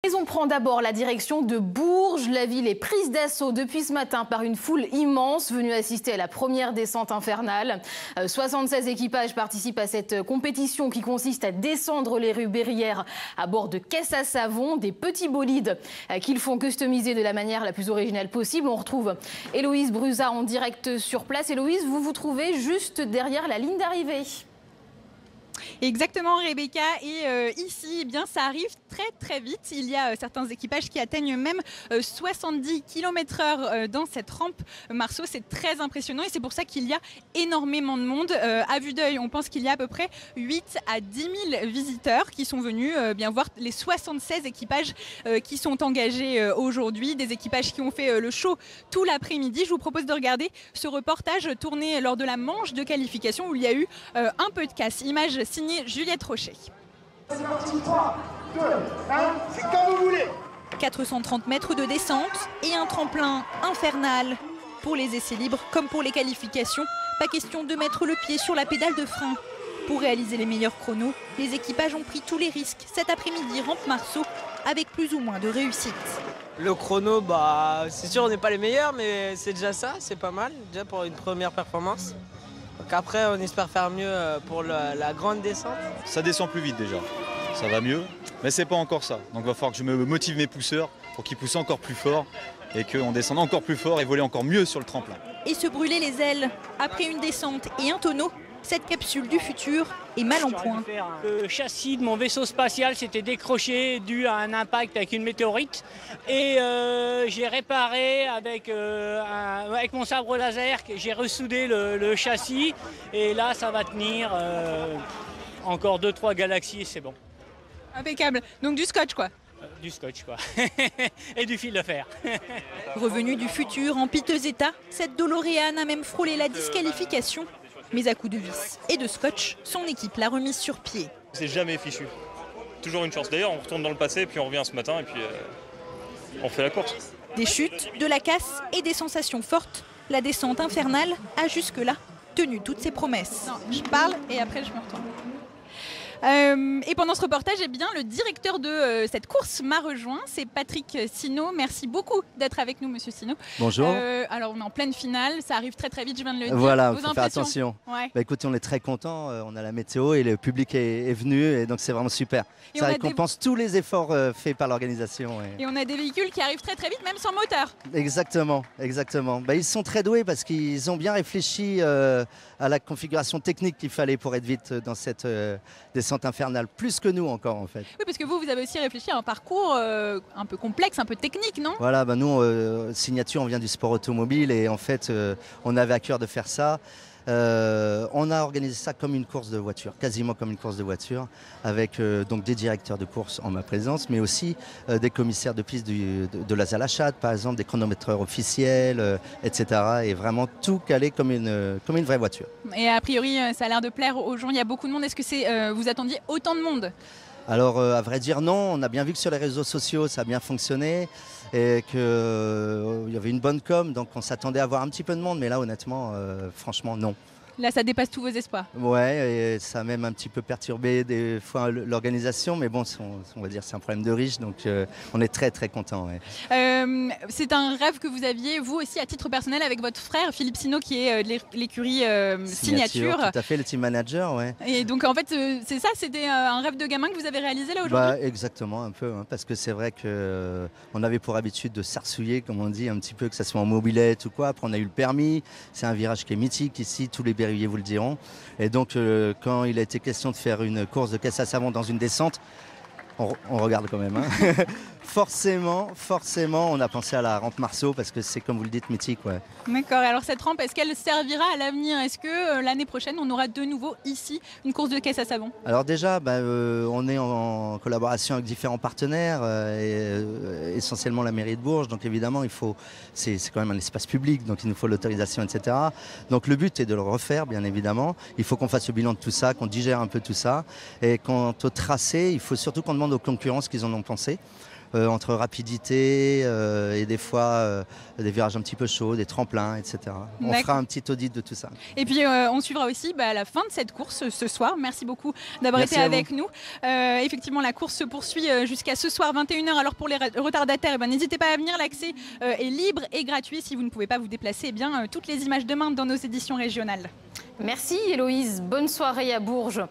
Mais on prend d'abord la direction de Bourges. La ville est prise d'assaut depuis ce matin par une foule immense venue assister à la première descente infernale. 76 équipages participent à cette compétition qui consiste à descendre les rues Berrières à bord de caisses à savon, des petits bolides qu'ils font customiser de la manière la plus originale possible. On retrouve Héloïse Brusa en direct sur place. Héloïse, vous vous trouvez juste derrière la ligne d'arrivée. Exactement Rebecca, et ici eh bien, ça arrive très vite. Il y a certains équipages qui atteignent même 70 km/h dans cette rampe Marceau. C'est très impressionnant et c'est pour ça qu'il y a énormément de monde. À vue d'œil, on pense qu'il y a à peu près 8 à 10 000 visiteurs qui sont venus bien voir les 76 équipages qui sont engagés aujourd'hui. Des équipages qui ont fait le show tout l'après-midi. Je vous propose de regarder ce reportage tourné lors de la manche de qualification où il y a eu un peu de casse. Image signée Juliette Rocher. C'est parti, 3, 2, 1, c'est comme vous voulez. 430 mètres de descente et un tremplin infernal. Pour les essais libres comme pour les qualifications, pas question de mettre le pied sur la pédale de frein. Pour réaliser les meilleurs chronos, les équipages ont pris tous les risques cet après-midi rampe Marceau avec plus ou moins de réussite. Le chrono, c'est sûr on n'est pas les meilleurs, mais c'est déjà ça, c'est pas mal, déjà pour une première performance. Donc après on espère faire mieux pour la grande descente. Ça descend plus vite déjà, ça va mieux, mais c'est pas encore ça. Donc il va falloir que je me motive mes pousseurs pour qu'ils poussent encore plus fort et qu'on descende encore plus fort et voler encore mieux sur le tremplin. Et se brûler les ailes après une descente et un tonneau, cette capsule du futur est mal en point. Le châssis de mon vaisseau spatial s'était décroché dû à un impact avec une météorite et j'ai réparé avec mon sabre laser, j'ai ressoudé le châssis et là ça va tenir encore 2-3 galaxies et c'est bon. Impeccable, donc du scotch quoi. Du scotch quoi, et du fil de fer. Revenue du futur en piteux état, cette DeLorean a même frôlé la disqualification. Mais à coups de vis et de scotch, son équipe l'a remise sur pied. C'est jamais fichu. Toujours une chance. D'ailleurs, on retourne dans le passé, puis on revient ce matin, et puis on fait la course. Des chutes, de la casse et des sensations fortes. La descente infernale a jusque-là tenu toutes ses promesses. Non, je parle et après je me retourne. Et pendant ce reportage, eh bien, le directeur de cette course m'a rejoint, c'est Patrick Sino. Merci beaucoup d'être avec nous, monsieur Sino. Bonjour. Alors, on est en pleine finale, ça arrive très vite, je viens de le dire. Voilà, il faut faire attention. Ouais. Écoutez, on est très contents, on a la météo et le public est venu, et donc c'est vraiment super. Et ça récompense tous les efforts faits par l'organisation. Et on a des véhicules qui arrivent très vite, même sans moteur. Exactement. Ils sont très doués parce qu'ils ont bien réfléchi à la configuration technique qu'il fallait pour être vite dans cette descente infernale, plus que nous encore en fait. Oui, parce que vous avez aussi réfléchi à un parcours un peu complexe, un peu technique, non? Voilà, nous, Signature, on vient du sport automobile et en fait, on avait à cœur de faire ça. On a organisé ça comme une course de voiture, quasiment comme une course de voiture, avec donc des directeurs de course en ma présence, mais aussi des commissaires de piste de la Zalachat, par exemple, des chronométreurs officiels, etc. Et vraiment tout calé comme une vraie voiture. Et a priori, ça a l'air de plaire aux gens, il y a beaucoup de monde. Est-ce que vous attendiez autant de monde? Alors, à vrai dire, non. On a bien vu que sur les réseaux sociaux, ça a bien fonctionné et qu'il y avait une bonne com. Donc, on s'attendait à avoir un petit peu de monde. Mais là, honnêtement, franchement, non. Là, ça dépasse tous vos espoirs. Ouais, et ça a même un petit peu perturbé des fois l'organisation. Mais bon, on va dire c'est un problème de riche. Donc, on est très contents. Ouais. C'est un rêve que vous aviez, vous aussi, à titre personnel, avec votre frère, Philippe Sino, qui est de l'écurie Signature. Tout à fait, le team manager, ouais. Et donc, en fait, c'est ça, c'était un rêve de gamin que vous avez réalisé là aujourd'hui? Exactement, un peu. Parce que c'est vrai qu'on avait pour habitude de s'arsouiller, comme on dit, un petit peu, que ça soit en mobilette ou quoi. Après, on a eu le permis. C'est un virage qui est mythique ici. Tous les berruyers vous le diront. Et donc, quand il a été question de faire une course de caisse à savon dans une descente, on regarde quand même. Hein. Forcément, on a pensé à la rampe Marceau parce que c'est, comme vous le dites, mythique. Ouais. D'accord. Alors cette rampe, est-ce qu'elle servira à l'avenir? Est-ce que l'année prochaine, on aura de nouveau ici une course de caisse à savon? Alors déjà, on est en collaboration avec différents partenaires, essentiellement la mairie de Bourges. Donc évidemment, c'est quand même un espace public, donc il nous faut l'autorisation, etc. Donc le but est de le refaire, bien évidemment. Il faut qu'on fasse le bilan de tout ça, qu'on digère un peu tout ça. Et quant au tracé, il faut surtout qu'on demande aux concurrents ce qu'ils en ont pensé. entre rapidité et des fois des virages un petit peu chauds, des tremplins, etc. On fera un petit audit de tout ça. Et puis on suivra aussi à la fin de cette course ce soir. Merci beaucoup d'avoir été avec nous. Effectivement, la course se poursuit jusqu'à ce soir 21h. Alors pour les retardataires, n'hésitez pas à venir. L'accès est libre et gratuit. Si vous ne pouvez pas vous déplacer, toutes les images demain dans nos éditions régionales. Merci Héloïse, bonne soirée à Bourges.